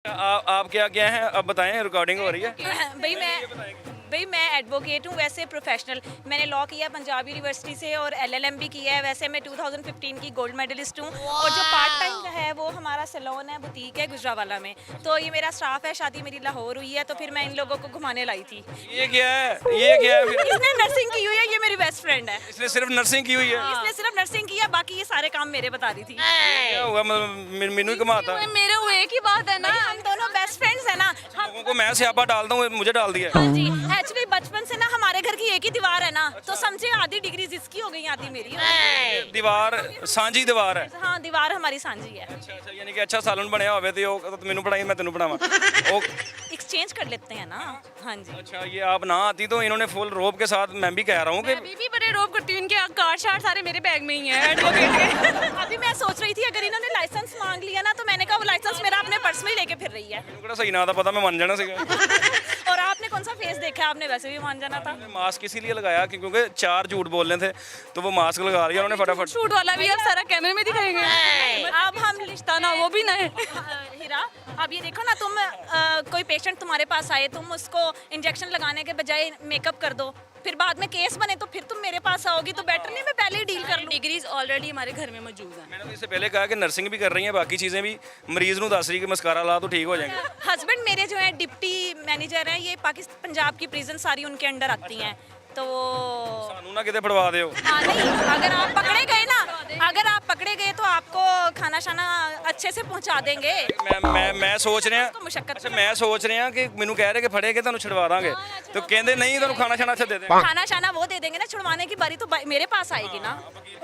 आप क्या क्या हैं अब बताएं, रिकॉर्डिंग हो रही है। भाई मैं एडवोकेट हूँ वैसे प्रोफेशनल। मैंने लॉ किया है पंजाब यूनिवर्सिटी से और एलएलएम भी किया है। वैसे मैं 2015 की गोल्ड मेडलिस्ट हूँ और जो पार्ट टाइम का है वो हमारा सैलून है, बुटीक है गुजरावाला में। तो ये मेरा स्टाफ है। शादी मेरी लाहौर हुई है तो फिर मैं इन लोगों को घुमाने लाई थी। ये क्या है, ये क्या है फिर? इसने नर्सिंग की हुई है, ये मेरी बेस्ट फ्रेंड है। इसने सिर्फ नर्सिंग की हुई है? इसने सिर्फ नर्सिंग की है, बाकी ये सारे काम मेरे बता रही थी। क्या हुआ, मतलब मीनू ही कमाता है? मेरे हुए की बात है ना, हम दोनों बेस्ट फ्रेंड्स है ना। लोगों को मैं स्यापा डालता हूँ, मुझे डाल दिया। हाँ जी, एक्चुअली बचपन से ना हमारे घर की एक ही दीवार है ना, तो समझे आधी डिग्री जिसकी हो गई आधी मेरी हो गई। दीवार साਂਝੀ दीवार है। हाँ दीवार हमारी सांझी है। अच्छा अच्छा, यानी कि अच्छा सालन बनया होवे ते ਉਹ ਮੈਨੂੰ ਪੜਾਈ मैं तेनू पढ़ावा। ओ एक्सचेंज कर लेते हैं ना। हाँ जी। अच्छा, ये आप ना आती तो इन्होंने फुल रोब के साथ, मैं भी कह रहा हूँ कि अभी भी बड़े रोब करती हूँ। इनके कार्ड शार्ट सारे मेरे बैग में ही है एडवोकेट के। अभी मैं सोच रही थी अगर इन्होंने लाइसेंस मांग लिया ना तो मैंने कहा वो लाइसेंस मेरा अपने पर्स में ही लेके फिर रही है। ਮੈਨੂੰ ਕਿਹੜਾ ਸਹੀ ਨਾਂ ਦਾ पता, मैं मान जाना ਸੀਗਾ। और आपने कौन सा फेस देखा है? आपने वैसे भी मान जाना था। मैंने मास्क इसीलिए लगाया क्योंकि 4 झूठ बोलने थे, तो वो मास्क लगा लिया उन्होंने फटाफट। शूट वाला भी अब सारा कैमरे में दिखाएंगे। अब हम रिश्ता ना वो भी ना है। हीरा, अब ये देखो ना, तुम कोई पेशेंट तुम्हारे पास आए, तुम उसको इंजेक्शन लगाने के बजाय मेकअप कर दो, फिर बाद में केस बने तो फिर तुम मेरे पास आओगी, तो बेटर नहीं मैं पहले ही डील कर लूं। डिग्रीज ऑलरेडी हमारे घर में मौजूद है। मैंने तो इससे पहले कहा कि नर्सिंग भी कर रही हैं, बाकी चीज़ें भी मरीज ਨੂੰ ਦੱਸ ਰਹੀ कि मस्कारा ला तो ठीक हो जाएंगे। हस्बैंड मेरे जो है डिप्टी मैनेजर हैं, ये पाकिस्तान पंजाब की प्रिजन सारी उनके अंडर आती हैं। तो ਸਾਨੂੰ ਨਾ ਕਿਤੇ ਫੜਵਾ ਦਿਓ। हाँ नहीं, अगर आप पकड़े गए ना, अगर आप पकड़े गए तो आपको खाना शाना अच्छे से पहुंचा देंगे। ਮੈਂ ਸੋਚ ਰਿਹਾ, उसको मुशक्कत ਅੱਛਾ ਮੈਂ ਸੋਚ ਰਿਹਾ ਕਿ ਮੈਨੂੰ ਕਹਿ ਰਹੇ ਕਿ ਫੜੇਗੇ ਤੁਹਾਨੂੰ ਛਡਵਾ ਦਾਂਗੇ, तो ਕਹਿੰਦੇ नहीं ਤੁਹਾਨੂੰ ਖਾਣਾ ਛਾਣਾ ਅੱਛਾ ਦੇ देंगे। खाना शाना वो दे देंगे ना, छुड़वाने की बारी तो मेरे पास आएगी ना।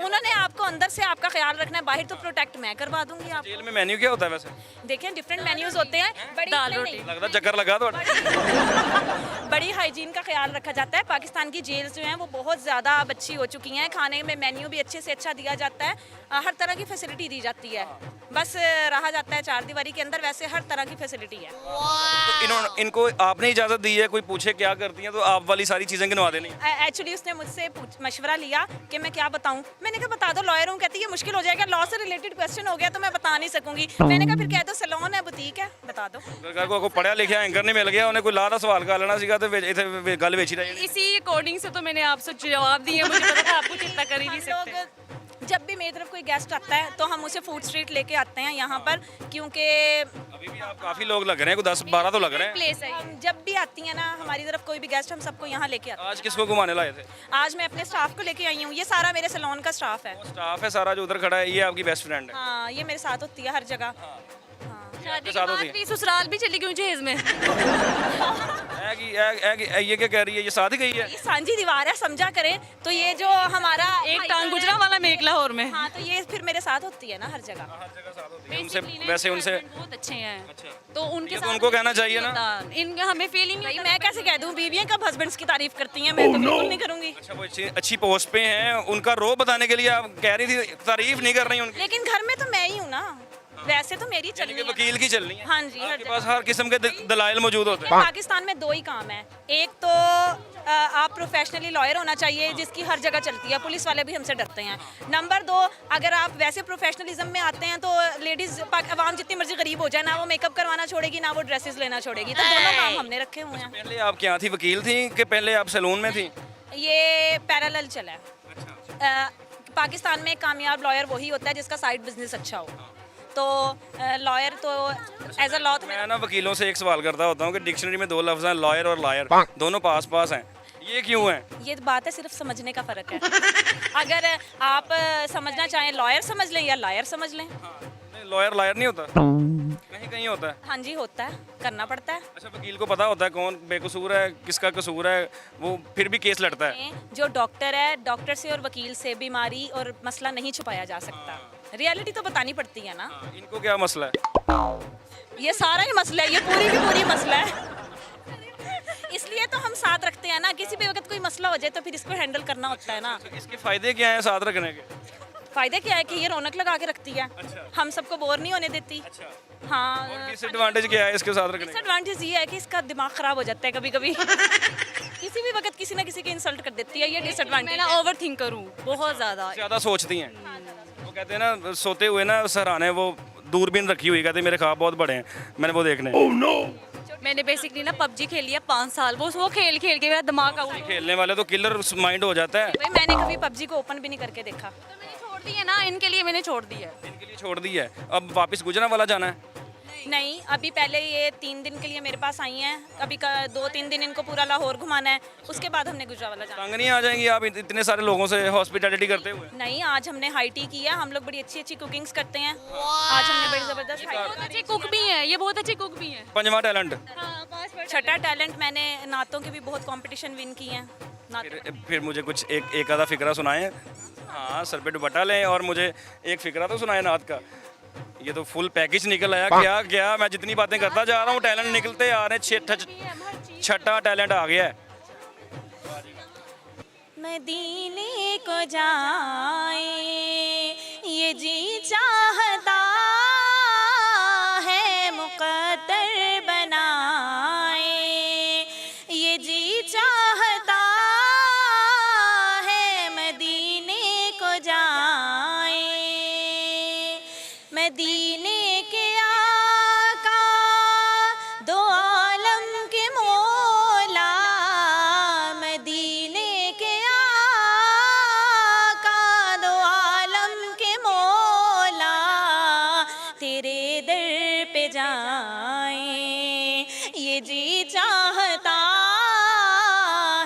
उन्होंने आपको अंदर से आपका ख्याल रखना है, बाहर तो प्रोटेक्ट मैं करवा दूंगी आप। जेल में मेन्यू क्या होता है वैसे? देखें डिफरेंट मेन्यूज होते हैं, दाल नहीं, रोटी। लगता चक्कर लगा तो। बड़ी हाइजीन का ख्याल रखा जाता है। पाकिस्तान की जेल्स जो हैं वो बहुत ज़्यादा अब अच्छी हो चुकी हैं। खाने में मेन्यू भी अच्छे से अच्छा दिया जाता है, हर तरह की फैसिलिटी दी जाती है। बस रहा जाता है चार दीवारी के अंदर, वैसे हर तरह की फैसिलिटी है। तो इनको आपने इजाज़त दी है, कोई पूछे क्या करती हैं तो आप वाली सारी चीज़ें गिनवा देनी। एक्चुअली उसने मुझसे मशवरा लिया कि मैं क्या बताऊं। मैंने कहा बता दो, लॉयर हूँ। कहती है मुश्किल हो जाएगा, लॉ से रिलेटेड क्वेश्चन हो गया तो मैं बता नहीं सकूंगी। मैंने कहा फिर कह दो सैलून है, बुटीक है, बता दो। अगर कोई पढ़िया लिखा एंकर नहीं मिल गया, उन्हें कोई लाह दा सवाल कर लेना सीगा तो इत्थे गल वेची रही। इसी अकॉर्डिंग से तो मैंने आपसे जवाब दिए। मुझे पता था आपको चिंता कर ही नहीं सकते। लोग जब भी मेरी तरफ कोई गेस्ट आता है तो हम उसे फूड स्ट्रीट लेके आते हैं यहाँ पर, क्योंकि अभी भी आप काफ़ी लोग लग रहे हैं, कोई 10-12 तो लग रहे हैं। प्लेस है। हम जब भी आती हैं ना हमारी तरफ कोई भी गेस्ट, हम सबको यहाँ लेके आते आज किसको घुमाने लाए थे? हैं। आज मैं अपने स्टाफ को लेके आई हूँ। ये सारा मेरे सैलून का स्टाफ है। स्टाफ है सारा जो उधर खड़ा है, ये आपकी बेस्ट फ्रेंड है? हाँ, ये मेरे साथ होती है हर जगह। शादी साथ के होती बाद भी ससुराल भी चली गई जहेज में। ये क्या कह रही है, ये साथ ही गई है? ये सांझी दीवार है, समझा करें। तो ये जो हमारा एक टांग गुजरा वाला में एक लाहौर में। हाँ, तो ये फिर मेरे साथ होती है ना हर जगह। हर जगह साथ होती है उनसे, Basically ना वैसे उनसे। husband बहुत अच्छे हैं। अच्छा, तो उनके ये तो साथ उनको कहना चाहिए ना। इन हमें फीलिंग भाई मैं कैसे कह दूं, बीवियां कब हस्बैंड्स की तारीफ करती हैं? मैं तो बिल्कुल नहीं करूंगी। अच्छा, वो अच्छी पोस्ट पे हैं, उनका रो बताने के लिए आप कह रही थी, तारीफ नहीं कर रही उनकी। लेकिन घर में तो मैं ही हूँ ना, वैसे तो मेरी यानी चलनी कि है। वकील की चलनी है। हाँ जी, हर आपके जगह। पास हर किस्म के दलाइल मौजूद होते हैं। पाकिस्तान में दो ही काम है। एक तो आप प्रोफेशनली लॉयर होना चाहिए, जिसकी हर जगह चलती है, पुलिस वाले भी हमसे डरते हैं। नंबर 2, अगर आप वैसे प्रोफेशनलिज्म में आते हैं तो लेडीज अवाम जितनी मर्जी गरीब हो जाए ना, वो मेकअप करवाना छोड़ेगी ना वो ड्रेसेस लेना छोड़ेगी। तो दोनों काम हमने रखे हुए हैं। पहले आप क्या थी, वकील थी कि पहले आप सैलून में थी? ये पैरेलल चला है। पाकिस्तान में कामयाब लॉयर वही होता है जिसका साइड बिजनेस अच्छा हो। तो लॉयर तो एज अ लॉ तो मैं ना वकीलों से एक सवाल करता होता हूँ कि डिक्शनरी में 2 लफ्ज़ हैं, लॉयर और लायर, दोनों पास पास हैं, ये क्यों है? ये बात है, सिर्फ समझने का फ़र्क है। अगर आप समझना चाहें लॉयर समझ लें या लायर समझ लें। लॉयर लायर नहीं होता, कहीं कहीं होता है। हाँ जी, होता है, करना पड़ता है। अच्छा, वकील को पता होता है कौन बेकसूर है, किसका कसूर है, वो फिर भी केस लड़ता है। जो डॉक्टर है, डॉक्टर से और वकील से बीमारी और मसला नहीं छुपाया जा सकता। रियलिटी तो बतानी पड़ती है ना। इनको क्या मसला है? ये सारा ही मसला है, ये पूरी की पूरी मसला है। इसलिए तो हम साथ रखते हैं ना, किसी भी वक्त कोई मसला हो जाए तो फिर इसको हैंडल करना होता है ना। तो इसके फायदे क्या हैं साथ रखने के? फायदे क्या है कि ये रौनक लगा के रखती है, हम सबको बोर नहीं होने देती। हाँ, डिसएडवांटेज क्या है इसके साथ रखने के? डिसएडवांटेज ये है कि इसका दिमाग खराब हो जाता है कभी कभी। किसी भी वक्त किसी ना किसी की इंसल्ट कर देती है, ये मैं डिसएडवांटेज ना ओवर थिंक करूँ बहुत ज़्यादा। ज़्यादा सोचती हैं। वो कहते हैं ना, सोते हुए ना सराहने वो दूरबीन रखी हुई, कहते मेरे ख्वाब बहुत बड़े हैं, मैंने वो देखने। मैंने बेसिकली ना पबजी खेली है 5 साल, वो खेल खेल के मेरा दिमाग आउट। खेलने वाले तो किलर माइंड हो जाता है। भाई मैंने कभी पबजी को ओपन भी नहीं करके देखा। तो मैंने छोड़ दी है ना, इनके लिए मैंने छोड़ दी है। इनके लिए छोड़ दी है, अब वापस गुजरांवाला जाना है। नहीं, अभी पहले ये 3 दिन के लिए मेरे पास आई हैं, अभी 2-3 दिन इनको पूरा लाहौर घुमाना है, उसके बाद हमने गुजरांवाला जाना है। तंग नहीं आ जाएंगी आप इतने सारे लोगों से हॉस्पिटैलिटी करते हुए? नहीं, आज हमने हाई टी किया, हम लोग बड़ी अच्छी अच्छी कुकिंग्स करते हैं। आज हमने बड़ी ज़बरदस्त हाई बहुत अच्छे कुक भी हैं, ये बहुत अच्छे कुक भी हैं। पंजवा टैलेंट। हाँ, 5 छठा टैलेंट, मैंने नातों के भी बहुत कंपटीशन विन किए हैं। फिर मुझे कुछ एक आधा फिक्रा सुनाएं। हाँ, सर पे दुपट्टा लें और मुझे एक फिक्रा तो सुनाए नात का। ये तो फुल पैकेज निकल आया। क्या क्या, मैं जितनी बातें करता जा रहा हूँ टैलेंट निकलते आ रहे हैं। छठा टैलेंट आ गया है। मदीने को जाए ये जी चाहता है, मुकद्दर बनाए ये जी चाहता है, मदीने को जाए मदीने के आका दो आलम के मौला, मदीने के आका दो आलम के मौला, तेरे दर पे जाए ये जी चाहता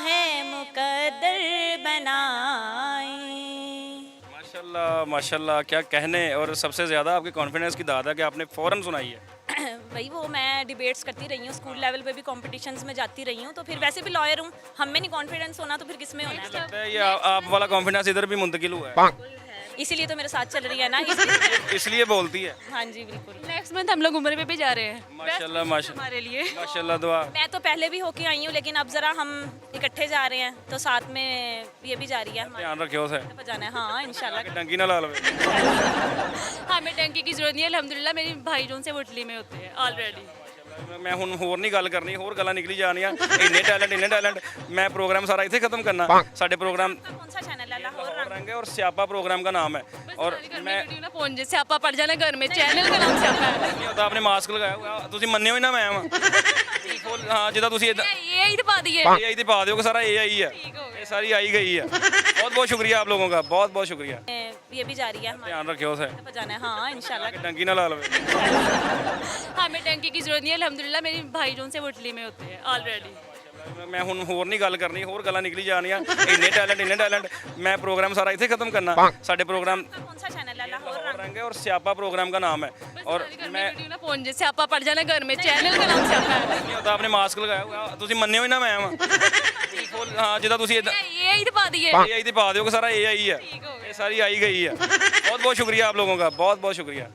है, मुकद्दर बनाए। माशाल्लाह माशाल्लाह, क्या कहने। और सबसे ज़्यादा आपके कॉन्फिडेंस की दाद है कि आपने फ़ौरन सुनाई है। वही वो मैं डिबेट्स करती रही हूँ, स्कूल लेवल पे भी कॉम्पिटिशन्स में जाती रही हूँ, तो फिर वैसे भी लॉयर हूँ, हम में नहीं कॉन्फिडेंस होना तो फिर किस में होना है। लगता है ये आप वाला कॉन्फिडेंस इधर भी मुंतकिल हुआ है, इसीलिए तो मेरे साथ चल रही है ना, इसलिए बोलती है। हाँ जी बिल्कुल। नेक्स्ट मंथ हम लोग उम्र पे भी जा रहे हैं। माशाल्लाह माशाल्लाह हमारे लिए माशाल्लाह, दुआ। मैं तो पहले भी होके आई हूँ, लेकिन अब ज़रा हम इकट्ठे जा रहे हैं तो साथ में ये भी जा रही है, हमारे ध्यान रखियो उसे, पे जाना है। हाँ इंशाल्लाह। डंकी ना ला लवे। हमें टंकी की जरूरत नहीं है, अल्हम्दुलिल्लाह मेरी भाई जोन से वटली में होते हैं ऑलरेडी। मैं ਹੁਣ ਹੋਰ ਨਹੀਂ ਗੱਲ ਕਰਨੀ, ਹੋਰ ਗੱਲਾਂ ਨਿਕਲੀ ਜਾਣੀਆਂ। ਇੰਨੇ ਟੈਲੈਂਟ मैं प्रोग्राम सारा इतने खत्म करना। साढ़े प्रोग्राम कौन सा चैनल है? लाहौर रंग। रंग है और स्यापा प्रोग्राम का नाम है। और मैं वीडियो ना फोन जैसे आपा पड़ जाना घर में, चैनल का नाम स्यापा है। नहीं होता, आपने मास्क लगाया हुआ, ਤੁਸੀਂ ਮੰਨਿਓ ਹੀ ਨਾ ਮੈਂ ਹਾਂ ਜਿੱਦਾਂ ਤੁਸੀਂ ਇਦਾਂ ये ही दिखा दिए। AI ਤੇ ਪਾ ਦਿਓ ਕਿ ਸਾਰਾ AI है, ये सारी आई गई है। बहुत बहुत शुक्रिया आप लोगों का, बहुत बहुत शुक्रिया। ये भी जा रही है, हमारे ध्यान रखियो उसे, पे जाना है। हाँ इंशाल्लाह। डंकी ना ला लवे। हमें टंकी की जरूरत नहीं है, अल्हम्दुलिल्लाह मेरी भाई जोन से वटली में होते हैं ऑलरेडी। मैं ਹੁਣ ਹੋਰ ਨਹੀਂ ਗੱਲ ਕਰਨੀ, ਹੋਰ ਗੱਲਾਂ ਨਿਕਲੀ ਜਾਣੀਆਂ। ਇੰਨੇ ਟੈਲੈਂਟ मैं प्रोग्राम सारा इतने खत्म करना। साढ़े प्रोग्राम कौन सा चैनल है? लाहौर रंग। रंग है और स्यापा प्रोग्राम का नाम है। और मैं वीडियो ना फोन जैसे आपा पड़ जाना घर में, चैनल का नाम स्यापा है। नहीं होता, आपने मास्क लगाया हुआ, ਤੁਸੀਂ ਮੰਨਿਓ ਹੀ ਨਾ ਮੈਂ ਹਾਂ ਜਿੱਦਾਂ ਤੁਸੀਂ ਇਦਾਂ ये ही दिखा दिए। AI ਤੇ ਪਾ ਦਿਓ ਕਿ ਸਾਰਾ AI है, ये सारी आई गई है। बहुत बहुत शुक्रिया आप लोगों का, बहुत बहुत शुक्रिया।